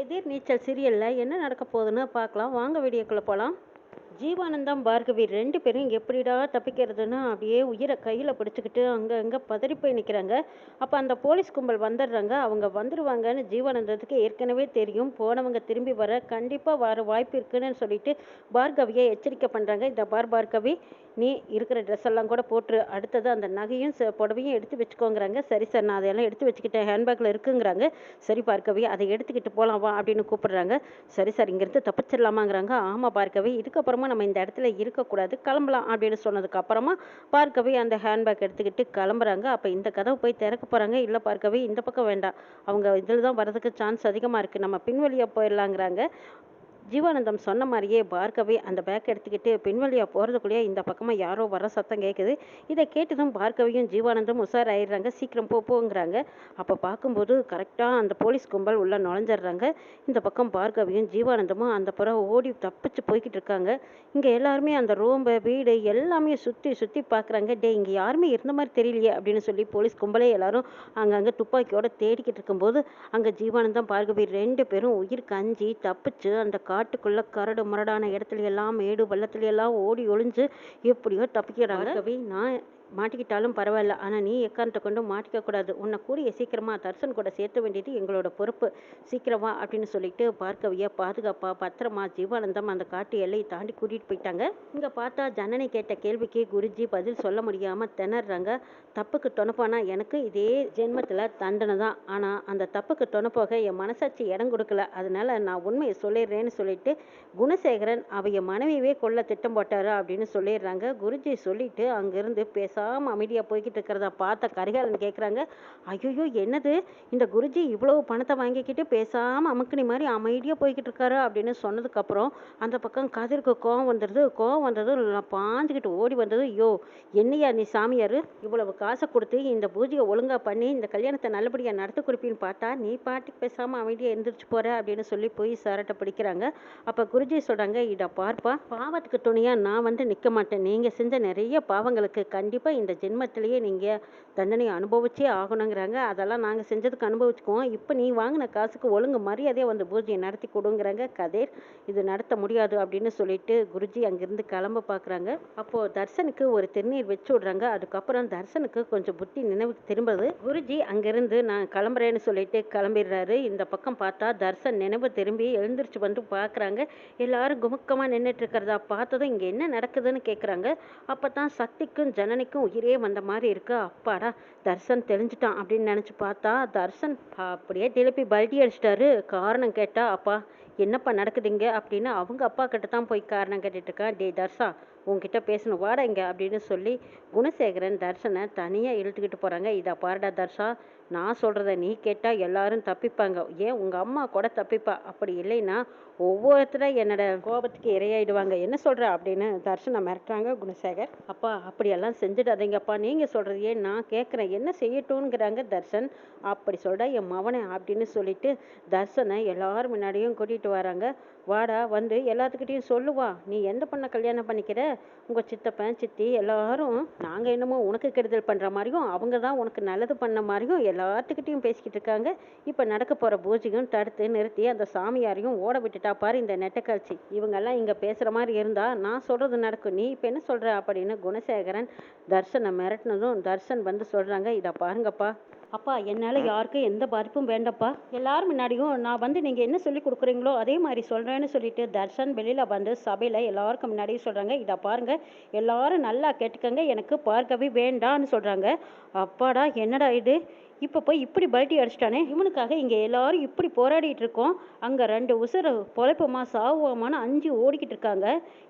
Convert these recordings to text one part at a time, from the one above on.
எதிர் நீச்சல் சீரியல்ல என்ன நடக்க போகுதுன்னு பார்க்கலாம். வாங்க வீடியோக்குள்ள போலாம். ஜீவானந்தம், பார்கவி 2 பேரும் எப்படிடா தப்பிக்கிறதுன்னு அப்படியே உயிரை கையில் பிடிச்சிக்கிட்டு அங்கே பதறி போய் நிற்கிறாங்க. அப்போ அந்த போலீஸ் கும்பல் வந்துடுறாங்க. அவங்க வந்துடுவாங்கன்னு ஜீவானந்தத்துக்கு ஏற்கனவே தெரியும். போனவங்க திரும்பி வர கண்டிப்பாக வர வாய்ப்பு இருக்குன்னு சொல்லிட்டு பார்கவியை எச்சரிக்கை பண்ணுறாங்க. இந்த பார்கவி, நீ இருக்கிற ட்ரெஸ் எல்லாம் கூட போட்டுரு, அடுத்தது அந்த நகையும் புடவையும் எடுத்து வச்சுக்கோங்கிறாங்க. சரி சார், நான் அதையெல்லாம் எடுத்து வச்சுக்கிட்டேன், ஹேண்ட்பேக்கில் இருக்குங்கிறாங்க. சரி பார்கவி, அதை எடுத்துக்கிட்டு போகலாம் வா அப்படின்னு கூப்பிடுறாங்க. சரி சார், இங்கேருந்து தப்பிச்சிடலாமாங்கிறாங்க. ஆமாம் பார்கவி, இதுக்கப்புறமா நம்ம இந்த இடத்துல இருக்கக்கூடாது, கிளம்பலாம் அப்படின்னு சொன்னதுக்கப்புறமா பார்கவி அந்த ஹேண்ட்பேக் எடுத்துக்கிட்டு கிளம்புறாங்க. அப்போ இந்த கதவை போய் திறக்க போகிறாங்க. இல்லை பார்கவி, இந்த பக்கம் வேண்டாம், அவங்க இதில் தான் வர்றதுக்கு சான்ஸ் அதிகமாக இருக்குது, நம்ம பின்வழியாக போயிடலாங்கிறாங்க. ஜீவானந்தம் சொன்ன மாதிரியே பார்கவி அந்த பேக் எடுத்துக்கிட்டு பின்வழியாக போகிறதுக்குள்ளேயே இந்த பக்கமாக யாரோ வர சத்தம் கேட்குது. இதை கேட்டதும் பார்கவியும் ஜீவானந்தம் உஷாராயிடுறாங்க. சீக்கிரம் போங்கிறாங்க. அப்போ பார்க்கும்போது கரெக்டாக அந்த போலீஸ் கும்பல் உள்ளே நுழைஞ்சிடுறாங்க. இந்த பக்கம் பார்கவியும் ஜீவானந்தமும் அந்த புறம் ஓடி தப்பிச்சு போய்கிட்டு இருக்காங்க. இங்கே எல்லாருமே அந்த ரூம்பை வீடு எல்லாமே சுற்றி பார்க்குறாங்க. இங்கே யாருமே இருந்த மாதிரி தெரியலையே அப்படின்னு சொல்லி போலீஸ் கும்பலே எல்லாரும் அங்கங்கே துப்பாக்கியோட தேடிக்கிட்டு இருக்கும்போது அங்கே ஜீவானந்தம், பார்கவி 2 பேரும் உயிர் கஞ்சி தப்பிச்சு அந்த காட்டுக்குள்ள கரடு முரடான இடத்துல எல்லாம் மேடு பள்ளத்துல எல்லாம் ஓடி ஒளிஞ்சு எப்படியோ தப்பிக்கிறாங்க. பார்கவி, நான் மாட்டிக்கிட்டாலும் பரவாயில்ல, ஆனால் நீ எக்காரணத்தை கொண்டு மாட்டிக்க கூடாது, உன்னை கூடிய சீக்கிரமா தர்சன் கூட சேர்த்த வேண்டியது எங்களோட பொறுப்பு, சீக்கிரமா அப்படின்னு சொல்லிட்டு பார்கவியை பாதுகாப்பா பத்திரமா ஜீவானந்தம் அந்த காட்டு எல்லையை தாண்டி கூட்டிட்டு போயிட்டாங்க. இங்க பார்த்தா ஜனனி கேட்ட கேள்விக்கு குருஜி பதில் சொல்ல முடியாம திணறாங்க. தப்புக்கு தொணப்பானா எனக்கு இதே ஜென்மத்துல தண்டனை தான், ஆனா அந்த தப்புக்கு தொணப்போக என் மனசாட்சி இடம் கொடுக்கல, அதனால நான் உண்மையை சொல்லிடுறேன்னு சொல்லிட்டு குணசேகரன் அவைய மனைவியவே கொல்ல திட்டம் போட்டாரு அப்படின்னு சொல்லிடுறாங்க. குருஜி சொல்லிட்டு அங்கிருந்து பேசாம அமைதியா போய்கிட்டு இருக்கிறத பார்த்த கரிகாலன் கேட்குறாங்க, ஐயோ என்னது இந்த குருஜி இவ்வளவு பணத்தை வாங்கிக்கிட்டு பேசாம அமுக்குனி மாதிரி அமைதியா போய்கிட்டு இருக்காரு அப்படின்னு சொன்னதுக்கப்புறம் அந்த பக்கம் கதிருக்கு கோவம் வந்தது பாஞ்சுக்கிட்டு ஓடி வந்தது. ஐயோ, என்னையா நீ சாமியார், இவ்வளவு காசை கொடுத்து இந்த பூஜையை ஒழுங்கா பண்ணி இந்த கல்யாணத்தை நல்லபடியாக நடத்த குறிப்பின்னு பார்த்தா நீ பாட்டுக்கு பேசாமல் அமைதியாக எந்திரிச்சு போற அப்படின்னு சொல்லி போய் சாரட்டை பிடிக்கிறாங்க. அப்போ குருஜி சொல்கிறாங்க, இதை பார்ப்பா, பாவத்துக்கு துணையாக நான் வந்து நிற்க மாட்டேன், நீங்கள் செஞ்ச நிறைய பாவங்களுக்கு கண்டிப்பாக இந்த ஜென்மத்திலேயே நீங்கள் தண்டனை அனுபவிச்சே ஆகணுங்கிறாங்க. அதெல்லாம் நாங்கள் செஞ்சதுக்கு அனுபவிச்சுக்குவோம், இப்போ நீ வாங்கின காசுக்கு ஒழுங்கு மரியாதையாக வந்து பூஜையை நடத்தி கொடுங்கிறாங்க. கதிர், இது நடத்த முடியாது அப்படின்னு சொல்லிட்டு குருஜி அங்கிருந்து கிளம்ப பார்க்குறாங்க. அப்போது தர்சனுக்கு ஒரு திருநீர் வச்சு விடுறாங்க. அதுக்கப்புறம் தர்சனுக்கு கொஞ்சம் புத்தி நினைவுக்கு திரும்புது. குருஜி அங்கிருந்து நான் கிளம்புறேன்னு சொல்லிட்டு கிளம்பிடுறாரு. இந்த பக்கம் பார்த்தா தர்சன் நினைவு திரும்பி எழுந்திரிச்சு வந்து பார்க்குறாங்க. எல்லாரும் குமுக்கமாக நின்றுட்டு இருக்கிறதா பார்த்ததும் இங்கே என்ன நடக்குதுன்னு கேட்குறாங்க. அப்போ தான் சக்திக்கும் ஜனனிக்கும் உயிரே வந்த மாதிரி இருக்கு. அப்பாடா, தர்சன் தெளிஞ்சிட்டான் அப்படின்னு நினச்சி பார்த்தா தர்சன் அப்படியே திருப்பி பல்டி அடிச்சிட்டாரு. காரணம் கேட்டா, அப்பா என்னப்பா நடக்குதுங்க அப்படின்னு அவங்க அப்பா கிட்ட தான் போய் காரணம் கேட்டுட்டு இருக்கான். டே தர்சா, உங்ககிட்ட பேசணும், வாடா இங்க அப்படின்னு சொல்லி குணசேகரன் தர்சனை தனியாக இழுத்துக்கிட்டு போகிறாங்க. இதை பாருடா தர்ஷா, நான் சொல்கிறத நீ கேட்டால் எல்லாரும் தப்பிப்பாங்க, ஏன் உங்கள் அம்மா கூட தப்பிப்பா, அப்படி இல்லைன்னா ஒவ்வொருத்தர என்னோட கோபத்துக்கு இரையாயிடுவாங்க, என்ன சொல்கிற அப்படின்னு தர்ஷனை மிரட்டுறாங்க குணசேகர். அப்பா அப்படியெல்லாம் செஞ்சுடாதீங்கப்பா, நீங்கள் சொல்கிறதையே நான் கேட்குறேன், என்ன செய்யட்டும்ங்கிறாங்க தர்ஷன். அப்படி சொல்கிறா என் மவனை அப்படின்னு சொல்லிட்டு தர்ஷனை எல்லாரும் முன்னாடியும் கூட்டிகிட்டு வராங்க. வாடா, வந்து எல்லாத்துக்கிட்டையும் சொல்லுவா, நீ எந்த பொண்ணை கல்யாணம் பண்ணிக்கிற, உங்கள் சித்தப்பன் சித்தி எல்லாரும் நாங்கள் என்னமோ உனக்கு கெடுதல் பண்ணுற மாதிரியும் அவங்க தான் உனக்கு நல்லது பண்ண மாதிரியும் எல்லாத்துக்கிட்டையும் பேசிக்கிட்டு இருக்காங்க. இப்போ நடக்க போகிற பூஜையும் தடுத்து நிறுத்தி அந்த சாமியாரையும் ஓட விட்டுட்டா பாரு இந்த நெட்டக்காட்சி. இவங்கெல்லாம் இங்கே பேசுகிற மாதிரி இருந்தால் நான் சொல்கிறது நடக்கும், நீ இப்போ என்ன சொல்கிற அப்படின்னு குணசேகரன் தர்ஷனை மிரட்டினதும் தர்ஷன் வந்து சொல்கிறாங்க, இதை பாருங்கப்பா, அப்பா என்னால் யாருக்கும் எந்த பாதிப்பும் வேண்டப்பா, எல்லாரும் முன்னாடியும் நான் வந்து நீங்கள் என்ன சொல்லி கொடுக்குறீங்களோ அதே மாதிரி சொல்கிறேன்னு சொல்லிட்டு தர்ஷன் வெளியில் வந்து சபையில் எல்லாருக்கும் முன்னாடியும் சொல்கிறாங்க, இதை பாருங்கள் எல்லாரும் நல்லா கேட்டுக்கங்க, எனக்கு பார்கவி வேண்டான்னு சொல்கிறாங்க. அப்பாடா, என்னடா இது, இப்போ போய் இப்படி பல்ட்டி அடிச்சிட்டானே, இவனுக்காக இங்கே எல்லாரும் இப்படி போராடிட்டு இருக்கோம், அங்கே 2 உசுறு பொழைப்போமா சாவுவோமான்னு 5 ஓடிக்கிட்டு இருக்காங்க,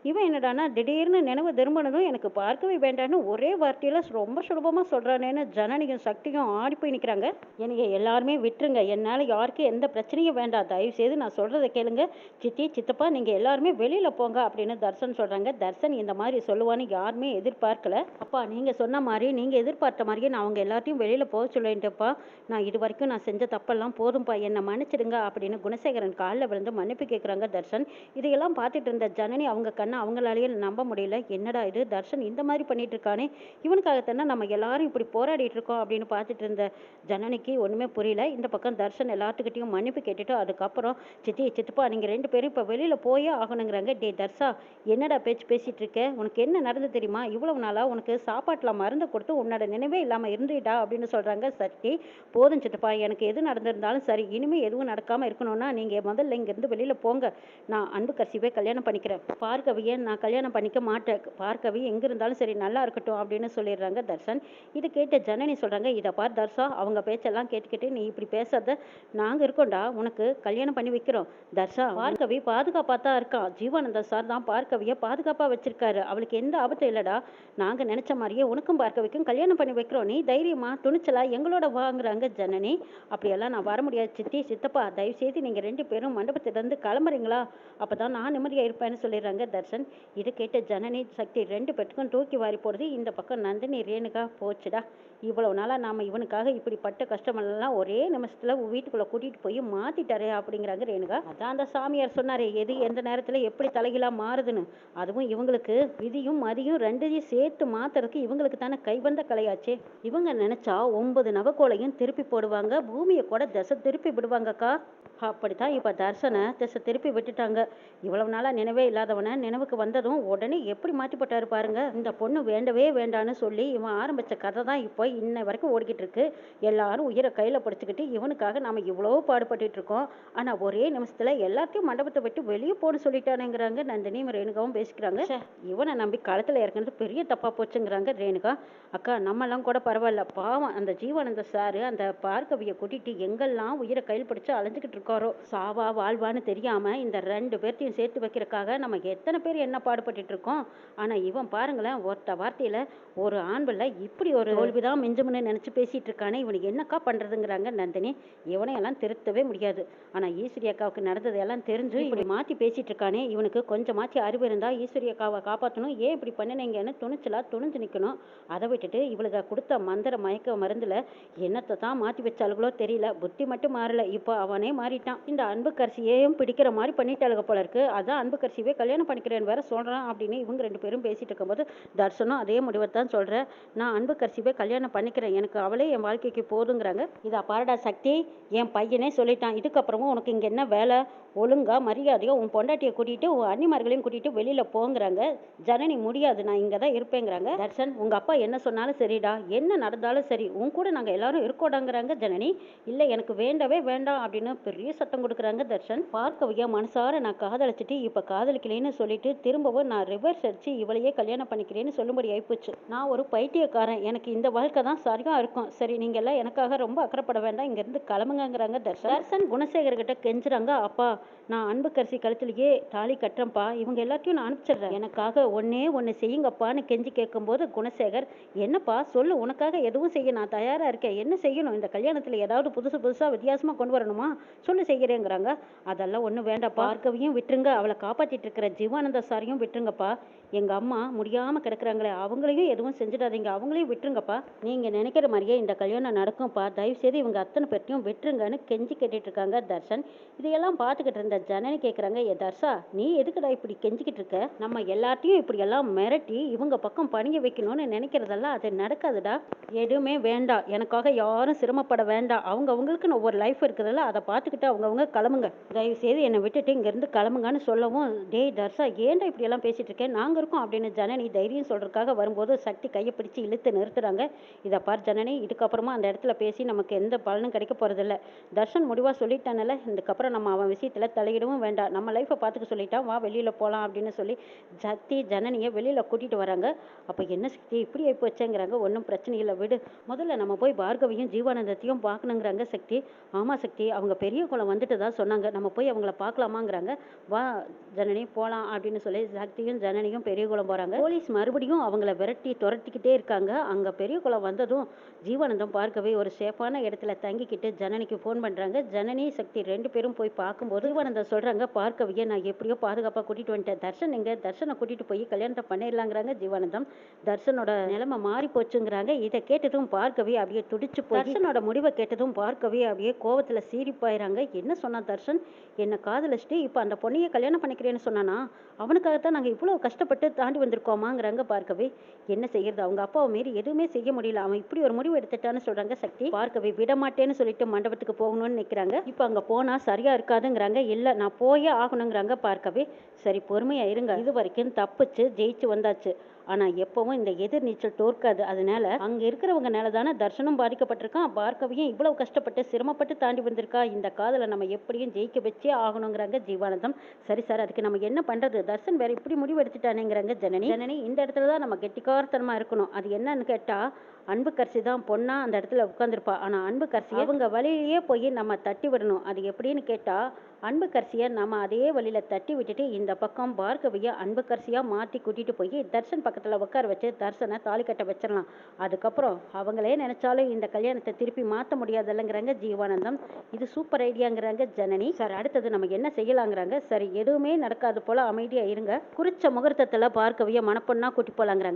இவன் என்னடானா திடீர்னு நினைவு திரும்பினதும் எனக்கு பார்க்கவே வேண்டான்னு ஒரே வார்த்தையில் ரொம்ப சுலபமாக சொல்கிறானேன்னு ஜனனியும் சக்தியும் ஆடி போய் நிற்கிறாங்க. எனக்கு எல்லாருமே விட்டுருங்க, என்னால் யாருக்கும் எந்த பிரச்சனையும் வேண்டாம், தயவு செய்து நான் சொல்கிறத கேளுங்க, சித்தி சித்தப்பா நீங்கள் எல்லாருமே வெளியில் போங்க அப்படின்னு தர்சன் சொல்கிறாங்க. தர்சன் இந்த மாதிரி சொல்லுவான்னு யாருமே எதிர்பார்க்கல. அப்பா நீங்கள் சொன்ன மாதிரி நீங்கள் எதிர்பார்த்த மாதிரியே நான் அவங்க எல்லாத்தையும் வெளியில் போக சொல்லிட்டேன்ப்பா, அப்பா நான் இது வரைக்கும் நான் செஞ்ச தப்பெல்லாம் போதும்ப்பா என்னை மன்னிச்சிடுங்க அப்படின்னு குணசேகரன் காலில் விழுந்து மன்னிப்பு கேட்குறாங்க தர்ஷன். இதையெல்லாம் பார்த்துட்டு இருந்த ஜனனி அவங்க கண்ணை அவங்களாலேயே நம்ப முடியல. என்னடா இது தர்ஷன் இந்த மாதிரி பண்ணிட்டு இருக்கானே, இவனுக்காகத்தானே நம்ம எல்லாரும் இப்படி போராடிட்டு இருக்கோம் அப்படின்னு பார்த்துட்டு இருந்த ஜனனிக்கு ஒன்றுமே புரியல. இந்த பக்கம் தர்ஷன் எல்லாத்துக்கிட்டையும் மன்னிப்பு கேட்டுட்டு அதுக்கப்புறம் சித்தி சித்தப்பா நீங்கள் 2 பேரும் இப்போ வெளியில் போயே ஆகணுங்கிறாங்க. டே தர்ஷா என்னடா பேச்சு பேசிகிட்டு இருக்க, உனக்கு என்ன நடந்து தெரியுமா, இவ்வளவு நாளாக உனக்கு சாப்பாட்டில் மருந்து கொடுத்து உன்னோட நினைவே இல்லாமல் இருந்துடா அப்படின்னு சொல்கிறாங்க சக்தி. போதும் சித்தப்பா எனக்கு எது நடந்திருந்தாலும் சரி, இனிமேல் எதுவும் நடக்காமல் இருக்கணும்னா நீங்கள் முதல்ல இங்கேருந்து வெளியில் போங்க. நான் அன்புக்கரசியவே கல்யாணம் பண்ணிக்கிறேன், பார்கவியை நான் கல்யாணம் பண்ணிக்க மாட்டேன், பார்கவி எங்கே இருந்தாலும் சரி நல்லா இருக்கட்டும் அப்படின்னு சொல்லிடுறாங்க தர்ஷன். இது கேட்ட ஜனனி சொல்கிறாங்க, இதை பார் தர்ஷா அவங்க பேச்செல்லாம் கேட்டுக்கிட்டு நீ இப்படி பேசாத, நாங்கள் இருக்கோம்டா உனக்கு கல்யாணம் பண்ணி வைக்கிறோம். தர்ஷா பார்கவி பாதுகாப்பாக தான் இருக்கான், ஜீவானந்த சார் தான் பார்கவியை பாதுகாப்பாக வச்சிருக்காரு, அவளுக்கு எந்த ஆபத்தும் இல்லைடா, நாங்கள் நினச்ச மாதிரியே உனக்கும் பார்கவிக்கும் கல்யாணம் பண்ணி வைக்கிறோம், நீ தைரியமா துணிச்சலா எங்களோட வாங்குறாங்க ஜனனி. அப்படியெல்லாம் நான் வர முடியாது சித்தி சித்தப்பா, தயவுசெய்து நீங்கள் 2 பேரும் மண்டபத்திலேருந்து கிளம்புறீங்களா, அப்போ தான் நான் நிம்மதியாக இருப்பேன்னு சொல்லிடுறாங்க தர்ஷன். இதை கேட்ட ஜனனி சக்தி 2 பேருக்கும் தூக்கி வாரி போடுறது. இந்த பக்கம் நந்தினி ரேணுகா போச்சுடா, இவ்வளவு நாளாக நாம் இவனுக்காக இப்படிப்பட்ட கஷ்டமெல்லாம் ஒரே நிமிஷத்தில் வீட்டுக்குள்ளே கூட்டிகிட்டு போய் மாற்றிட்டாரே அப்படிங்கிறாங்க ரேணுகா. அதான் அந்த சாமியார் சொன்னாரே எது எந்த நேரத்தில் எப்படி தலைகளாக மாறுதுன்னு, அதுவும் இவங்களுக்கு விதியும் மதியும் 2ஐயும் சேர்த்து மாற்றுறதுக்கு இவங்களுக்கு தானே கைவந்த கலையாச்சே. இவங்க நினச்சா 9 நவக்கோளையும் திருப்பி போடுவாங்க, பூமியை கூட திசை திருப்பி விடுவாங்கக்கா. அப்படித்தான் இப்போ தர்ஷனை திசை திருப்பி விட்டுட்டாங்க. இவ்வளவு நாளாக நினைவே இல்லாதவனை நினைவுக்கு வந்ததும் உடனே எப்படி மாற்றி போட்டாரு பாருங்க. இந்த பொண்ணு வேண்டவே வேண்டான்னு சொல்லி இவன் ஆரம்பித்த கதை தான் இப்போ இன்ன வரைக்கும் ஓடிக்கிட்டு இருக்கு. எல்லாரும் உயிரை கையில் பிடிச்சிக்கிட்டு இவனுக்காக நாம் இவ்வளோ பாடுபட்டு இருக்கோம். ஆனால் ஒரே நிமிஷத்தில் எல்லாத்தையும் மண்டபத்தை விட்டு வெளியே போட சொல்லிட்டானுங்கிறாங்க நந்தினியும் ரேணுகாவும் பேசிக்கிறாங்க. இவனை நம்பி களத்தில் இறங்குறது பெரிய தப்பாக போச்சுங்கிறாங்க ரேணுகா. அக்கா நம்மெல்லாம் கூட பரவாயில்ல, பாவம் அந்த ஜீவானந்த சாரு அந்த பார்கவியை கூட்டிகிட்டு எங்கெல்லாம் உயிரை கையில் பிடிச்சி அலைஞ்சிக்கிட்டு இருக்காரோ, சாவா வாழ்வான்னு தெரியாமல் இந்த 2 பேர்த்தையும் சேர்த்து வைக்கிறக்காக நம்ம எத்தனை பேர் என்ன பாடுபட்டு இருக்கோம். ஆனால் இவன் பாருங்களேன், ஒருத்த வார்த்தையில் ஒரு ஆண் பிள்ளை இப்படி ஒரு தோல்விதான் மிஞ்சும்னு நினச்சி பேசிகிட்டு இருக்கானே, இவனுக்கு என்னக்கா பண்ணுறதுங்கிறாங்க நந்தினி. இவனையெல்லாம் திருத்தவே முடியாது. ஆனால் ஈஸ்வரி அக்காவுக்கு நடந்ததெல்லாம் தெரிஞ்சு இப்படி மாற்றி பேசிகிட்டு இருக்கானே, இவனுக்கு கொஞ்சமாச்சு அறிவு இருந்தால் ஈஸ்வரி அக்காவை காப்பாற்றணும், ஏன் இப்படி பண்ணினீங்கன்னு துணிஞ்சு நிற்கணும். அதை விட்டுட்டு இவளுக்கு கொடுத்த மந்திர மயக்க மருந்தில் என்னத்தை தான் மாற்றி வச்சாளுகளோ தெரியல, புத்தி மட்டும் மாறல, இப்போ அவனே மாறிட்டான். இந்த அன்புக்கரசியையும் பிடிக்கிற மாதிரி பண்ணிட்டாளுக போல இருக்கு. அதான் அன்புக்கரசியவே கல்யாணம் பண்ணிக்கிறேன்னு வேற சொல்கிறான் அப்படின்னு இவங்க 2 பேரும் பேசிட்டு இருக்கும்போது தர்ஷனும் அதே முடிவை தான் சொல்கிறேன், நான் அன்புக்கரசியவே கல்யாணம் பண்ணிக்கிறேன், எனக்கு அவளே என் வாழ்க்கைக்கு போதுங்கிறாங்க. இதா பாருடா சக்தி, என் பையனே சொல்லிட்டான், இதுக்கப்புறமும் உனக்கு இங்கே என்ன வேலை, ஒழுங்கா மரியாதையாக உன் பொண்டாட்டியை கூட்டிகிட்டு உன் அண்ணிமார்களையும் கூட்டிகிட்டு வெளியில் போங்கிறாங்க. ஜனனி முடியாது, நான் இங்கே தான் இருப்பேங்கிறாங்க. தர்ஷன் உங்கள் அப்பா என்ன சொன்னாலும் சரிடா, என்ன நடந்தாலும் சரி உன் கூட நாங்கள் எல்லாரும் இருக்கோடாங்கிறாங்க ஜனனி. இல்லை எனக்கு வேண்டவே வேண்டாம் அப்படின்னு பெரிய சத்தம் கொடுக்குறாங்க தர்ஷன். பார்க்கவியா மனசார நான் காதலிச்சிட்டு இப்போ காதலிக்கலைன்னு சொல்லிட்டு திரும்பவும் நான் ரிவர்ஸ் அடிச்சு இவளையே கல்யாணம் பண்ணிக்கிறேன்னு சொல்லும்படி ஆயிப்போச்சு. நான் ஒரு பைத்தியக்காரன், எனக்கு இந்த வாழ்க்கை தான் சரியாக இருக்கும், சரி நீங்கள் எல்லாம் எனக்காக ரொம்ப அக்கறைப்பட வேண்டாம், இங்கேருந்து கிளம்புங்கிறாங்க தர்ஷன். தர்ஷன் குணசேகர்கிட்ட கெஞ்சுறாங்க, அப்பா நான் அன்புக்கரசி கழுத்துலேயே தாலி கட்டுறேன்ப்பா, இவங்க எல்லாத்தையும் நான் அனுப்பிச்சிடுறேன், எனக்காக ஒன்று செய்யுங்கப்பான்னு கெஞ்சி கேட்கும்போது குணசேகர், என்னப்பா சொல்லு, உனக்காக எதுவும் செய்ய நான் தயாராக இருக்கேன், என்ன செய்யணும், இந்த கல்யாணத்தில் ஏதாவது புதுசாக வித்தியாசமாக கொண்டு வரணுமா சொல்லு செய்கிறேங்கிறாங்க. அதெல்லாம் ஒன்றும் வேண்டாப்பா, பார்க்கவையும் விட்டுருங்க, அவளை காப்பாற்றிட்டு இருக்கிற ஜீவானந்த சாரையும் விட்டுருங்கப்பா, எங்கள் அம்மா முடியாமல் கிடக்குறாங்களே அவங்களையும் எதுவும் செஞ்சிடாதீங்க, அவங்களையும் விட்டுருங்கப்பா, நீங்கள் நினைக்கிற மாதிரியே இந்த கல்யாணம் நடக்கும்ப்பா, தயவுசெய்து இவங்க அத்தனை பேர்த்தையும் விட்டுருங்கன்னு கெஞ்சி கேட்டுட்டு இருக்காங்க தர்ஷன். இதையெல்லாம் பார்த்துக்கிட்டு இருந்த ஜனனி கேட்குறாங்க, ஏ தர்ஷா நீ எதுக்குடா இப்படி கெஞ்சிக்கிட்டு இருக்க, நம்ம எல்லாத்தையும் இப்படியெல்லாம் மிரட்டி இவங்க பக்கம் பணிய வைக்கணும்னு நினைக்கிறதெல்லாம் அது நடக்காதுடா, எதுவுமே வேண்டாம், எனக்காக யாரும் சிரமப்பட வேண்டாம், அவங்களுக்குன்னு ஒவ்வொரு லைஃப் இருக்குதுல்ல, அதை பார்த்துக்கிட்டு அவங்கவுங்க கிளம்புங்க, தயவுசெய்து என்னை விட்டுட்டு இங்கேருந்து கிளம்புங்கன்னு சொல்லவும், டேய் தர்ஷா ஏன்டா இப்படியெல்லாம் பேசிகிட்டு இருக்கேன், நாங்கள் இருக்கோம் அப்படின்னு ஜனனி தைரியம் சொல்கிறதுக்காக வரும்போது சக்தி கையை பிடிச்சி இழுத்து நிறுத்துறாங்க. இதை பார் ஜனனி, இதுக்கப்புறமா அந்த இடத்துல பேசி நமக்கு எந்த பலனும் கிடைக்க போகிறதில்ல, தர்ஷன் முடிவாக சொல்லிட்டானல, இதுக்கப்புறம் நம்ம அவன் விஷயத்தில் தலையிடவும் வேண்டாம், நம்ம லைஃப்பை பார்த்துக்க சொல்லிட்டான், வா வெளியில் போகலாம் அப்படின்னு சொல்லி சக்தி ஜனனியை வெளியில் கூட்டிகிட்டு வராங்க. அப்போ என்ன சக்தி இப்படி ஆகி போச்சேங்கிறாங்க. ஒன்றும் பிரச்சனை இல்லை விடு, முதல்ல நம்ம போய் பார்கவியும் ஜீவானந்தத்தையும் பார்க்கணுங்கிறாங்க சக்தி. ஆமாம் சக்தி, அவங்க பெரிய குளம் வந்துட்டு தான் சொன்னாங்க, நம்ம போய் அவங்கள பார்க்கலாமாங்கிறாங்க. வா ஜனனி போகலாம் அப்படின்னு சொல்லி சக்தியும் ஜனனியும் பெரியகுளம் போகிறாங்க. போலீஸ் மறுபடியும் அவங்கள விரட்டி துரத்திக்கிட்டே இருக்காங்க. அங்கே பெரியகுளம் வந்ததும் ஜீவானந்தம் பார்க்கவே ஒரு சேஃபான இடத்துல தங்கிக்கிட்டு ஜனனிக்கு ஃபோன் பண்ணுறாங்க. ஜனனி சக்தி 2 பேரும் போய் பார்க்கும்போது ஜீவானந்தம் சொல்கிறாங்க, பார்க்கவியை நான் எப்படியோ பாதுகாப்பாக கூட்டிகிட்டு வந்துட்டேன். தர்ஷன் எங்க? தர்ஷனை கூட்டிகிட்டு போய் கல்யாணத்தை பண்ணிடலாங்கிறாங்க ஜீவானந்தம். தர்ஷனோட நிலைமை மாறி போச்சுங்கிறாங்க. இதை கேட்டதும் பார்க்கவே அப்படியே துடிச்சு போய் தர்ஷனோட முடிவை கேட்டதும் பார்க்கவே அப்படியே கோவத்தில் சீரிப்பாயிறாங்க. என்ன சொன்னா தர்ஷன்? என்னை காதலிச்சுட்டு இப்போ அந்த பொண்ணையே கல்யாணம் பண்ணிக்கிறேன்னு சொன்னானா? அவனுக்காகத்தான் நாங்கள் இவ்வளோ கஷ்டப்பட்டு தாண்டி வந்திருக்கோமாங்கிறாங்க பார்க்கவே. என்ன செய்யறது, அவங்க அப்பாவை மீறி எதுவுமே செய்ய முடியல, அவன் இப்படி ஒரு முடிவு எடுத்துட்டான்னு சொல்றாங்க சக்தி. பார்க்கவே விட மாட்டேன்னு சொல்லிட்டு மண்டபத்துக்கு போகணும்னு நிற்கிறாங்க. இப்போ அங்கே போனால் சரியா இருக்காதுங்கிறாங்க. இல்லை நான் போயே ஆகணுங்கிறாங்க பார்க்கவே. சரி பொறுமையா இருங்க, இது வரைக்கும் தப்பிச்சு ஜெயிச்சு வந்தாச்சு. ஆனா எப்பவும் இந்த எதிர் நீச்சல் தோற்காது. அதனால அங்க இருக்கிறவங்கனால தானே தர்ஷனும் பாதிக்கப்பட்டிருக்கான். பார்க்கவியும் இவ்வளவு கஷ்டப்பட்டு சிரமப்பட்டு தாண்டி வந்திருக்கா. இந்த காதலை நம்ம எப்படியும் ஜெயிக்க வச்சே ஆகணுங்கிறாங்க ஜீவானந்தம். சரி சார், அதுக்கு நம்ம என்ன பண்றது? தர்ஷன் வேற இப்படி முடிவு எடுத்துட்டானேங்கிறாங்க ஜனனி. ஜனனி இந்த இடத்துல தான் நம்ம கெட்டிக்காரத்தனமா இருக்கணும். அது என்னன்னு கேட்டா அன்புக்கரசி தான் பொண்ணா அந்த இடத்துல உட்காந்துருப்பா. ஆனா அன்புக்கரசி அவங்க வழியிலேயே போய் நம்ம தட்டி விடணும். அது எப்படின்னு கேட்டா அன்புக்கரசியை நம்ம அதே வழியில தட்டி விட்டுட்டு இந்த பக்கம் பார்கவியை அன்புக்கரசியா மாத்தி கூட்டிட்டு போய் தர்ஷன் பக்கத்துல உட்கார வச்சு தர்ஷனை தாலி கட்ட வச்சிடலாம். அதுக்கப்புறம் அவங்களே நினைச்சாலும் இந்த கல்யாணத்தை திருப்பி மாற்ற முடியாதுல்லங்கிறாங்க ஜீவானந்தம். இது சூப்பர் ஐடியாங்கிறாங்க ஜனனி. சார் அடுத்தது நம்ம என்ன செய்யலாங்கிறாங்க. சரி எதுவுமே நடக்காது போல அமைதியா இருங்க, குறிச்ச முகூர்த்தத்துல பார்கவியை மணப்பொண்ணா கூட்டி போலாங்கிறாங்க.